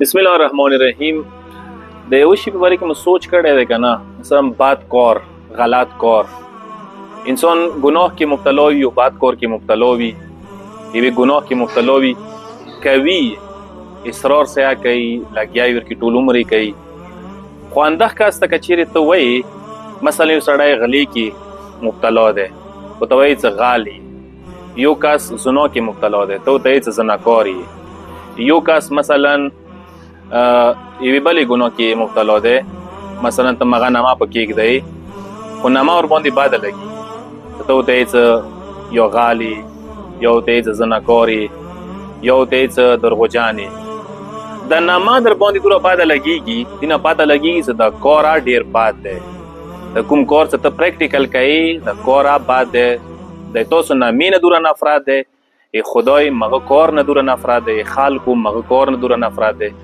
بسم الله الرحمن الرحیم. د یو شي په باره کې مو سوچ کړی دی که نه، مثلا بد کار، غلط کار، انسان گناه کې مبتلا وي او بد کار کې مبتلا وي، یوې ګناه کې مبتلا وي، کوي اصرار سیا کوي، لګیا وي ورکې ټول عمر یې کوي. خو اندغ کس ته که چیرې ته وایې مثلا یو سړی غلې کې مبتلا دی، خو ته وایې څه غالي. یو کس زنا کې مبتلا دی، ته ورته وایې څه زناکار یې. یو کس مثلا یوې بلې ګناه کې مبتلا دی، مثلا ته مغه نما په کېږدی خو نما ورباندې بده لګي، ته ورته یې څه یو غالي، یا ورته یې څه زناکار یې، یا ورته یې څه درغجان یې. د نما در باندې دومره بده لګېږي، دې نه پته لګېږي چې دا کار ډېر بد دی. د کوم کار چې ته پریکټیکل کوې د کار بد دی، د تاسو نه مینه دوره نفرت دی، خدای مغه کار نه دوره نفرت دی، خلکو مغه کار نه دوره نفرت دی.